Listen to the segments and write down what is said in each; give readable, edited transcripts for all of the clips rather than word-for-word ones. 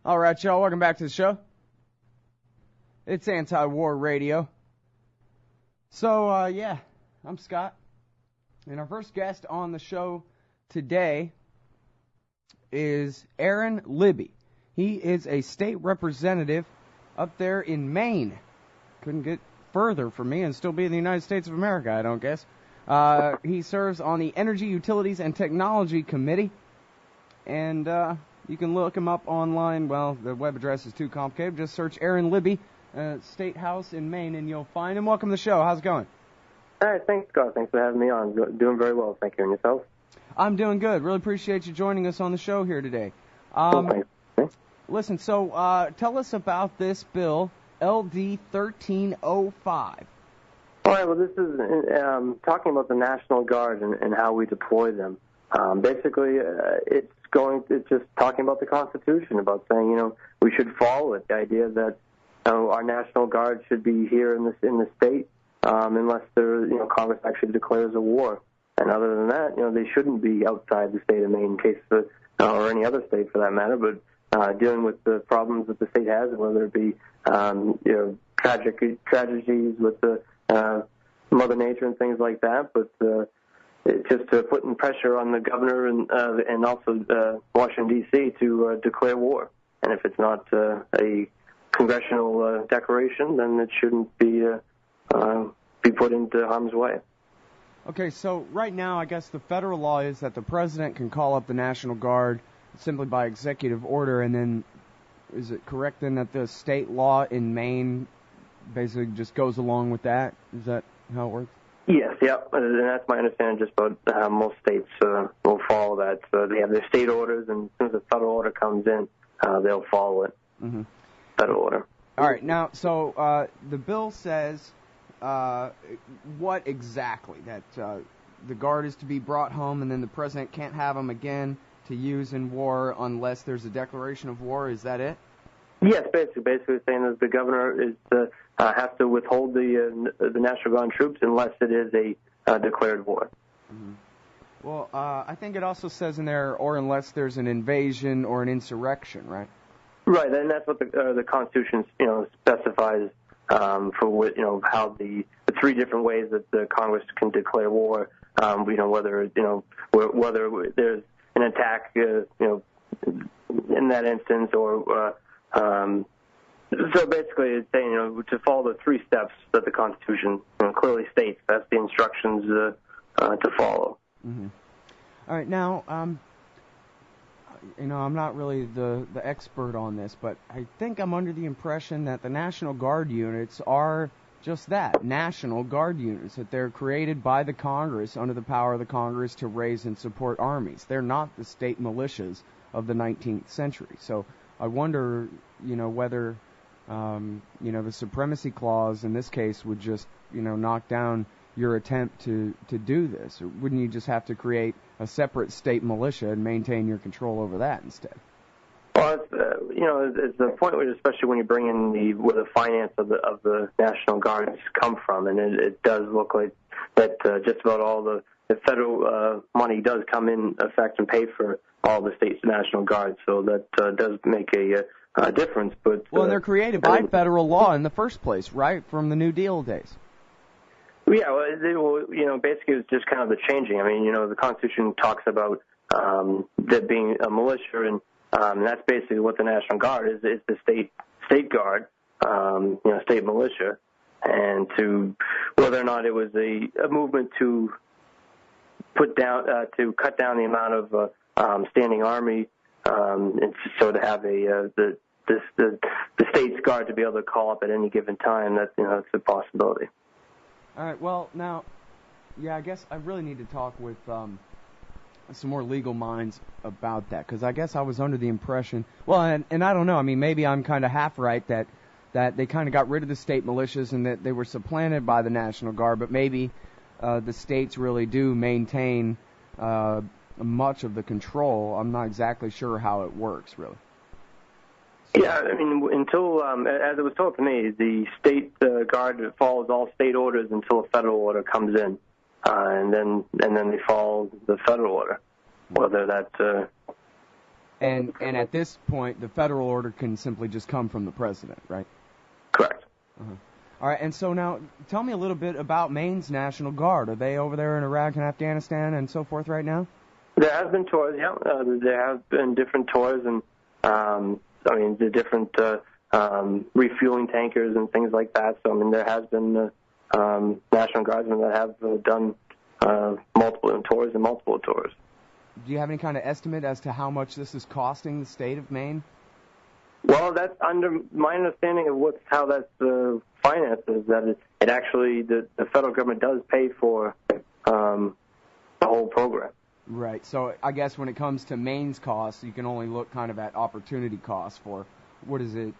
All right, y'all, welcome back to the show. It's Anti-War Radio. So, yeah, I'm Scott. And our first guest on the show today is Aaron Libby. He is a state representative up there in Maine. Couldn't get further from me and still be in the United States of America, I don't guess. He serves on the Energy, Utilities, and Technology Committee. And you can look him up online. Well, the web address is too complicated. Just search Aaron Libby, State House in Maine, and you'll find him. Welcome to the show. How's it going? All right, thanks, Scott. Thanks for having me on. Doing very well, thank you. And yourself? I'm doing good. Really appreciate you joining us on the show here today. Thanks. Listen, so tell us about this bill, LD 1305. All right, well, this is talking about the National Guard and how we deploy them. Basically, it's just talking about the Constitution, about saying, we should follow it. The idea that our National Guard should be here in the state unless Congress actually declares a war. And other than that, they shouldn't be outside the state of Maine, in case or any other state for that matter. But dealing with the problems that the state has, whether it be tragedies with the Mother Nature and things like that, but it's just putting pressure on the governor and also Washington D.C. to declare war. And if it's not a congressional declaration, then it shouldn't be put into harm's way. Okay, so right now, I guess the federal law is that the president can call up the National Guard simply by executive order, and then is it correct then that the state law in Maine basically just goes along with that? Is that how it works? Yes, yep, and that's my understanding. Just about how most states will follow that. So they have their state orders, and as soon as the federal order comes in, they'll follow it. Mm-hmm. Federal order. All right, now, so the bill says what exactly? That the Guard is to be brought home, and then the president can't have them again to use in war unless there's a declaration of war. Is that it? Yes, basically saying that the governor is has to withhold the National Guard troops unless it is a declared war. Mm-hmm. Well, I think it also says in there, or unless there's an invasion or an insurrection, right? Right, and that's what the Constitution specifies for what, how the three different ways that the Congress can declare war. Whether there's an attack, in that instance, or so basically it's saying, to follow the three steps that the Constitution clearly states. That's the instructions to follow. Mm-hmm. All right, now, I'm not really the expert on this, but I think I'm under the impression that the National Guard units are just that, National Guard units, that they're created by the Congress under the power of the Congress to raise and support armies. They're not the state militias of the 19th century. So I wonder, whether, the supremacy clause in this case would just, knock down your attempt to do this. Or wouldn't you just have to create a separate state militia and maintain your control over that instead? Well, it's the point where, especially when you bring in where the finance of the National Guards come from, and it does look like that just about all the federal money does come in effect and pay for all the state's National Guards, so that does make a difference. But they're created by federal law in the first place, right, from the New Deal days. Yeah, basically it's just kind of the changing. I mean, the Constitution talks about that being a militia, and that's basically what the National Guard is the state guard, state militia, and to whether or not it was a movement to put down to cut down the amount of standing army, and so to have the state's guard to be able to call up at any given time. That's it's a possibility. All right. Well, now, I guess I really need to talk with some more legal minds about that, because I guess I was under the impression, and I don't know, I mean, maybe I'm kind of half right that they kind of got rid of the state militias and that they were supplanted by the National Guard, but maybe the states really do maintain much of the control. I'm not exactly sure how it works, really. Yeah, I mean, until, as it was told to me, the state guard follows all state orders until a federal order comes in, and then they follow the federal order, whether that's And at this point, the federal order can simply just come from the president, right? Correct. Uh-huh. All right, and so now tell me a little bit about Maine's National Guard. Are they over there in Iraq and Afghanistan and so forth right now? There has been tours, yeah. There have been different tours, and the different refueling tankers and things like that. So there has been National Guardsmen that have done multiple tours. Do you have any kind of estimate as to how much this is costing the state of Maine? Well, that's under my understanding of how that's financed, is that it actually, the federal government does pay for the whole program. Right. So I guess when it comes to Maine's costs, you can only look kind of at opportunity costs for what does it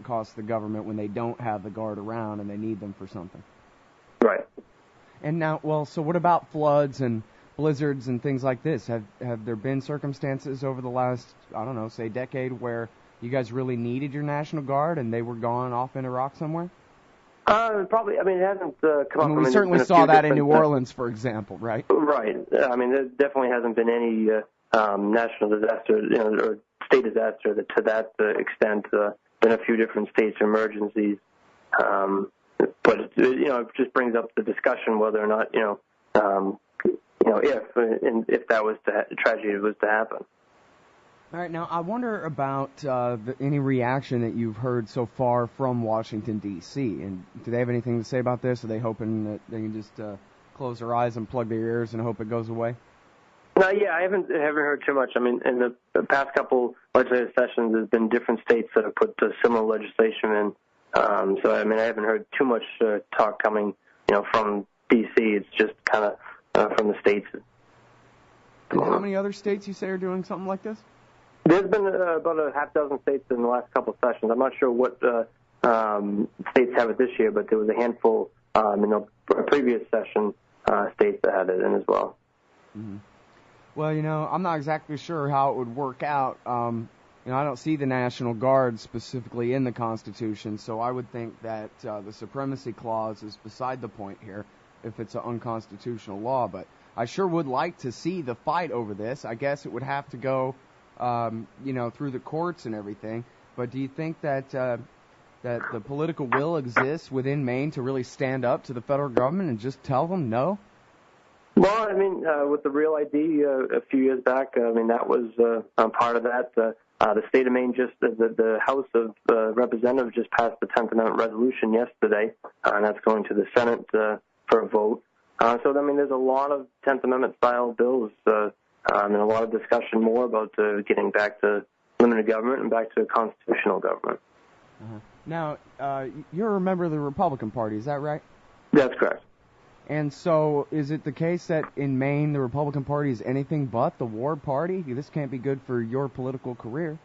cost the government when they don't have the Guard around and they need them for something. Right. And now, so what about floods and blizzards and things like this? Have there been circumstances over the last, say decade where you guys really needed your National Guard and they were gone off in Iraq somewhere? Probably. It hasn't come up. We certainly saw that in New Orleans, for example, right? Right. There definitely hasn't been any national disaster, or state disaster to that extent. Been a few different states emergencies, but it just brings up the discussion whether or not if that was tragedy was to happen. All right, now I wonder about any reaction that you've heard so far from Washington, D.C., and do they have anything to say about this? Are they hoping that they can just close their eyes and plug their ears and hope it goes away? No, yeah, I haven't heard too much. In the past couple legislative sessions, there's been different states that have put similar legislation in. So I haven't heard too much talk coming, from D.C. It's just kind of from the states. And how many other states you say are doing something like this? There's been about a half dozen states in the last couple of sessions. I'm not sure what states have it this year, but there was a handful in the previous session states that had it in as well. Mm-hmm. Well, I'm not exactly sure how it would work out. I don't see the National Guard specifically in the Constitution, so I would think that the Supremacy Clause is beside the point here if it's an unconstitutional law. But I sure would like to see the fight over this. I guess it would have to go through the courts and everything. But do you think that that the political will exists within Maine to really stand up to the federal government and just tell them no? Well, with the Real ID a few years back, that was part of that. The state of Maine the House of Representatives just passed the 10th Amendment resolution yesterday, and that's going to the Senate for a vote. So, there's a lot of 10th Amendment-style bills and a lot of discussion more about getting back to limited government and back to constitutional government. Uh-huh. Now, you're a member of the Republican Party, is that right? That's correct. And so, is it the case that in Maine the Republican Party is anything but the war party? This can't be good for your political career.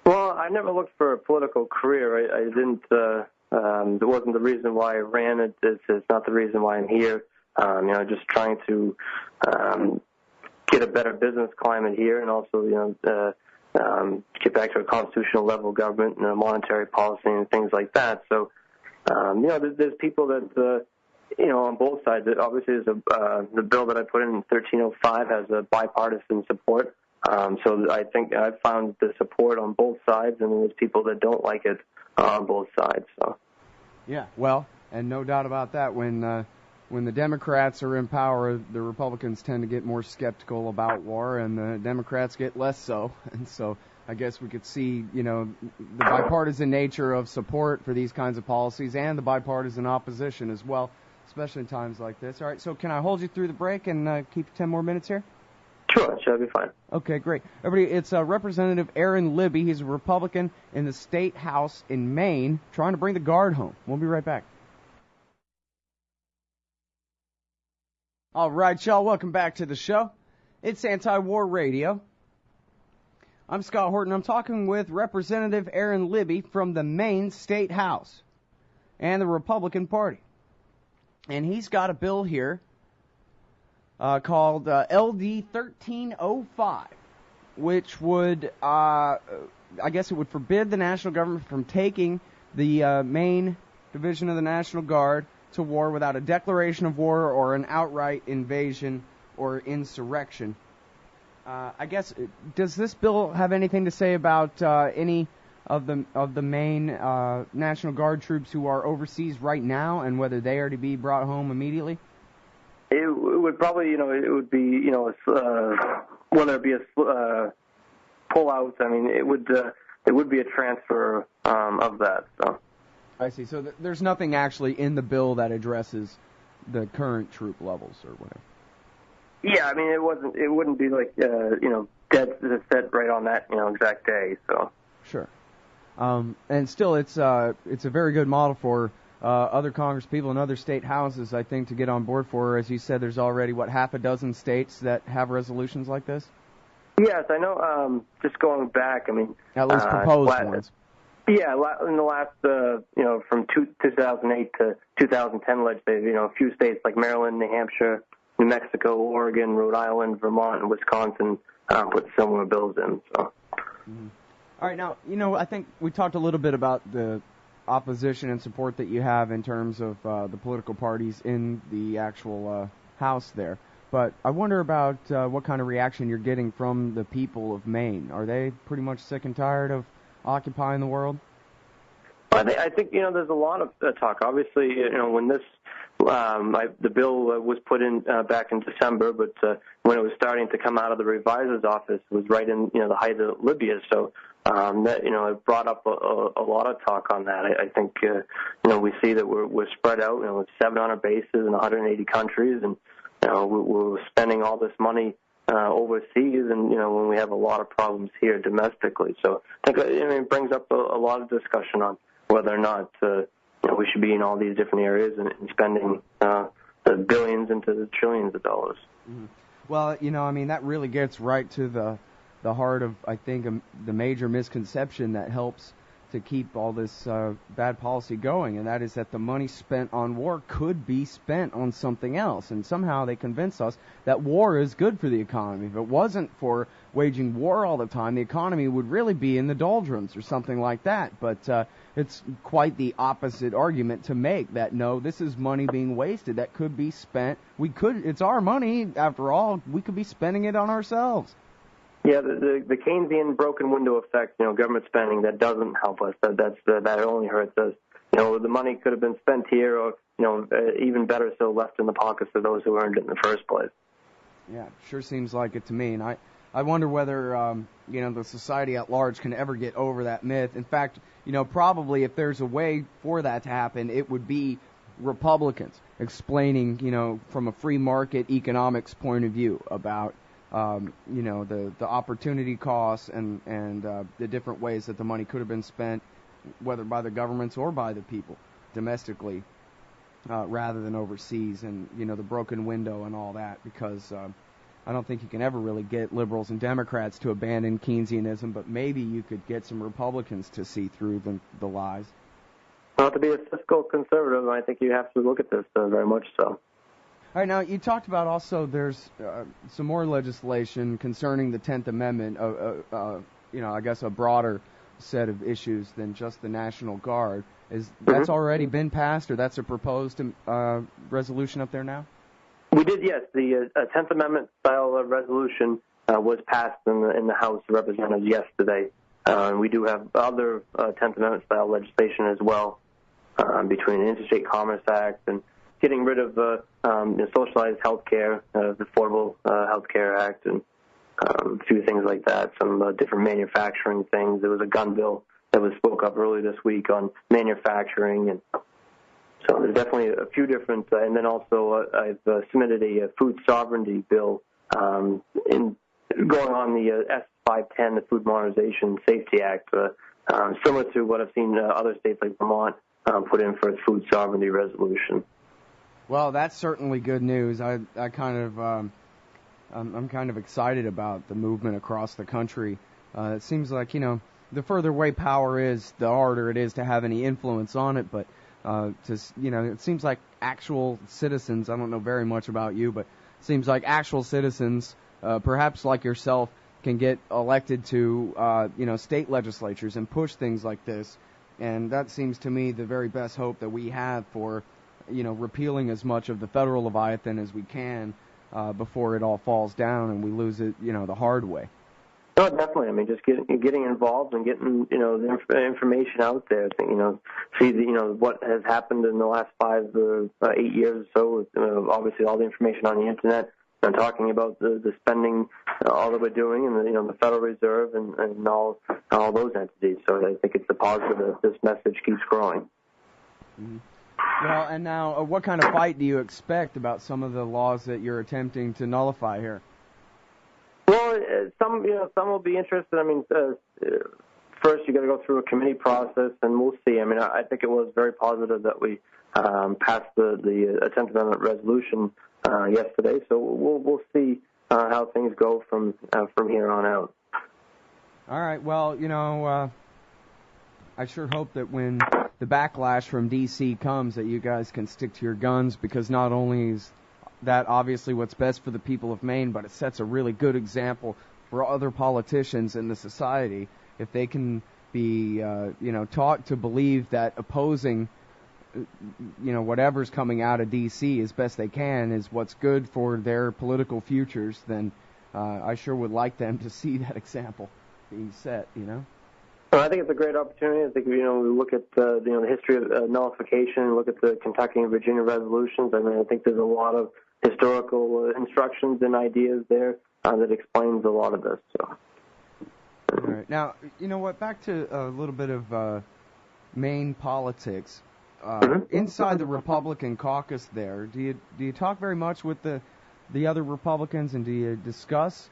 Well, I never looked for a political career. I didn't. It wasn't the reason why I ran. It's not the reason why I'm here. Just trying to get a better business climate here, and also, get back to a constitutional level of government and monetary policy and things like that. So, there's people that, on both sides. Obviously, the bill that I put in 1305 has a bipartisan support. So I think I've found the support on both sides, and there's people that don't like it on both sides. So. Yeah, well, and no doubt about that. When the Democrats are in power, the Republicans tend to get more skeptical about war, and the Democrats get less so. And so I guess we could see, the bipartisan nature of support for these kinds of policies and the bipartisan opposition as well, especially in times like this. All right, so can I hold you through the break and keep 10 more minutes here? Sure, that'll be fine. Okay, great. Everybody, it's Representative Aaron Libby. He's a Republican in the State House in Maine, trying to bring the Guard home. We'll be right back. All right, y'all, welcome back to the show. It's Anti-War Radio. I'm Scott Horton. I'm talking with Representative Aaron Libby from the Maine State House and the Republican Party. And he's got a bill here called LD 1305, which would, I guess it would forbid the national government from taking the Maine Division of the National Guard to war without a declaration of war or an outright invasion or insurrection. I guess, does this bill have anything to say about any of the Maine National Guard troops who are overseas right now, and whether they are to be brought home immediately? It would probably, it would be, whether it be a pullout. I mean, it would be a transfer of that. So. I see. So there's nothing actually in the bill that addresses the current troop levels or whatever. Yeah, I mean, it wouldn't be like, dead set right on that, exact day. So. Sure. And still, it's a very good model for other Congress people and other state houses, I think, to get on board for. As you said, there's already, half a dozen states that have resolutions like this? Yes, I know. Just going back, I mean... At least proposed ones. Yeah, in the last, from 2008 to 2010 legislative, a few states like Maryland, New Hampshire, New Mexico, Oregon, Rhode Island, Vermont, and Wisconsin put similar bills in. So. Mm-hmm. All right, now, I think we talked a little bit about the opposition and support that you have in terms of the political parties in the actual House there. But I wonder about what kind of reaction you're getting from the people of Maine. Are they pretty much sick and tired of occupying the world? I think there's a lot of talk. Obviously, when this the bill was put in back in December, but when it was starting to come out of the reviser's office, it was right in the height of Libby. So that it brought up a lot of talk on that. I think we see that we're spread out, with 700 bases in 180 countries, and we're spending all this money overseas, and when we have a lot of problems here domestically. So I think it brings up a lot of discussion on whether or not we should be in all these different areas and spending the billions into the trillions of dollars. Mm-hmm. Well, that really gets right to the heart of, I think, the major misconception that helps to keep all this bad policy going, and that is that the money spent on war could be spent on something else. And somehow they convince us that war is good for the economy. If it wasn't for waging war all the time, the economy would really be in the doldrums or something like that. But it's quite the opposite argument to make, that no, this is money being wasted that could be spent. It's our money, after all. We could be spending it on ourselves. Yeah, the Keynesian broken window effect, government spending, that doesn't help us. That only hurts us. The money could have been spent here, or, even better so, left in the pockets of those who earned it in the first place. Yeah, sure seems like it to me. And I wonder whether, the society at large can ever get over that myth. In fact, probably if there's a way for that to happen, it would be Republicans explaining, from a free market economics point of view about the opportunity costs and the different ways that the money could have been spent, whether by the governments or by the people domestically, rather than overseas, and the broken window and all that. Because I don't think you can ever really get liberals and Democrats to abandon Keynesianism, but maybe you could get some Republicans to see through the lies. Well, to be a fiscal conservative, I think you have to look at this very much so. All right, now, you talked about also there's some more legislation concerning the 10th Amendment, I guess a broader set of issues than just the National Guard. That's already been passed, or that's a proposed resolution up there now? We did, yes. The 10th Amendment-style resolution was passed in the House of Representatives yesterday. We do have other 10th Amendment-style legislation as well, between the Interstate Commerce Act and getting rid of socialized health care, the Affordable Health Care Act, and a few things like that, some different manufacturing things. There was a gun bill that was spoke up earlier this week on manufacturing, and so there's definitely a few different, and then also I've submitted a food sovereignty bill in going on the S510, the Food Modernization Safety Act, similar to what I've seen other states like Vermont put in for its food sovereignty resolution. Well, that's certainly good news. I'm kind of excited about the movement across the country. It seems like, the further away power is, the harder it is to have any influence on it. But it seems like actual citizens. I don't know very much about you, but it seems like actual citizens, perhaps like yourself, can get elected to state legislatures and push things like this. And that seems to me the very best hope that we have for repealing as much of the federal Leviathan as we can, before it all falls down and we lose it, the hard way. No, definitely. I mean, just getting involved and getting, the information out there. See, what has happened in the last 5 or 8 years or so. Obviously, all the information on the internet and talking about the spending, all that we're doing, and the Federal Reserve and all those entities. So I think it's a positive that this message keeps growing. Mm-hmm. Well, and now, what kind of fight do you expect about some of the laws that you're attempting to nullify here? Well, some will be interested. I mean, first you got to go through a committee process, and we'll see. I mean, I think it was very positive that we passed the attempt amendment resolution yesterday. So we'll see how things go from here on out. All right. Well, I sure hope that when the backlash from D.C. comes, that you guys can stick to your guns, because not only is that obviously what's best for the people of Maine, but it sets a really good example for other politicians in the society. If they can be, taught to believe that opposing, whatever's coming out of D.C. as best they can is what's good for their political futures, then I sure would like them to see that example being set, Well, I think it's a great opportunity. I think we look at the history of nullification, look at the Kentucky and Virginia resolutions. I mean, I think there's a lot of historical instructions and ideas there that explains a lot of this. So. All right. Now, back to a little bit of Maine politics. Inside the Republican caucus there, do you talk very much with the other Republicans, and do you discuss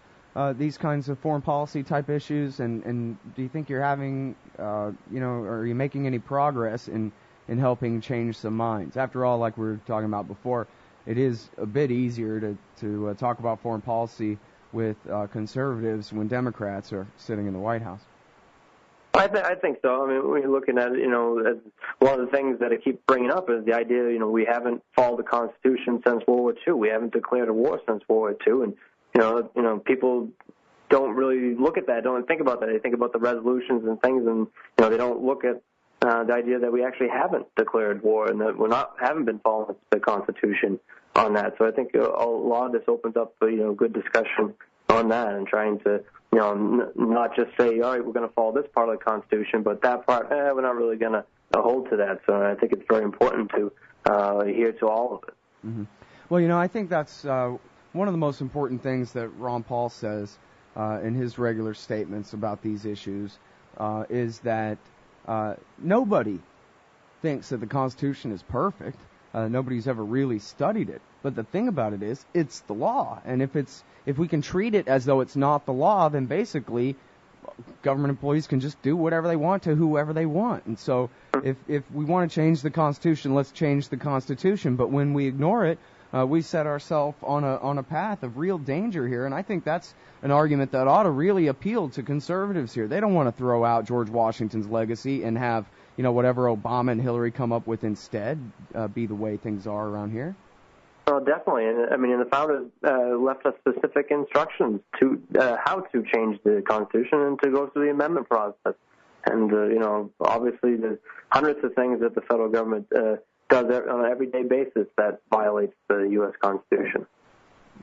these kinds of foreign policy type issues, and do you think you're having, are you making any progress in helping change some minds? After all, like we were talking about before, it is a bit easier to talk about foreign policy with conservatives when Democrats are sitting in the White House. I think so. I mean, when you're looking at it, as one of the things that I keep bringing up is the idea, we haven't followed the Constitution since World War II. We haven't declared a war since World War II, and people don't really look at that, don't think about that. They think about the resolutions and things, and they don't look at the idea that we actually haven't declared war and that haven't been following the Constitution on that. So I think a lot of this opens up good discussion on that, and trying to not just say, all right, we're going to follow this part of the Constitution, but that part, we're not really going to hold to that. So I think it's very important to adhere to all of it. Mm-hmm. Well, I think that's one of the most important things that Ron Paul says in his regular statements about these issues is that nobody thinks that the Constitution is perfect. Nobody's ever really studied it. But the thing about it is, it's the law. And if we can treat it as though it's not the law, then basically government employees can just do whatever they want to whoever they want. And so if we want to change the Constitution, let's change the Constitution. But when we ignore it, we set ourselves on a path of real danger here. And I think that's an argument that ought to really appeal to conservatives here. They don't want to throw out George Washington's legacy and have whatever Obama and Hillary come up with instead be the way things are around here. Oh, definitely. And the founders left us specific instructions to how to change the Constitution and to go through the amendment process. And, obviously there's hundreds of things that the federal government does on an everyday basis that violates the U.S. Constitution.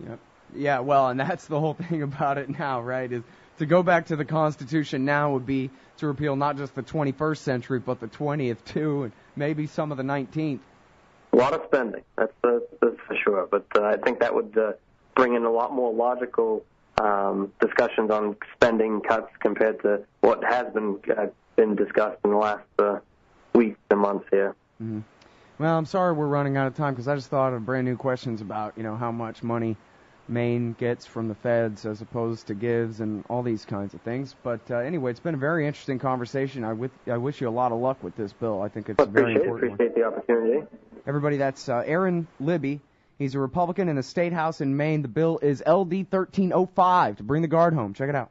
Yep. Yeah, well, and that's the whole thing about it now, right, is to go back to the Constitution now would be to repeal not just the 21st century, but the 20th, too, and maybe some of the 19th. A lot of spending, that's for sure. But I think that would bring in a lot more logical discussions on spending cuts compared to what has been discussed in the last weeks and months here. Mm-hmm. Well, I'm sorry we're running out of time, because I just thought of brand new questions about how much money Maine gets from the feds as opposed to gives and all these kinds of things. But anyway, it's been a very interesting conversation. I wish you a lot of luck with this bill. I think it's very important. Appreciate the opportunity. Everybody, that's Aaron Libby. He's a Republican in the State House in Maine. The bill is LD 1305 to bring the guard home. Check it out.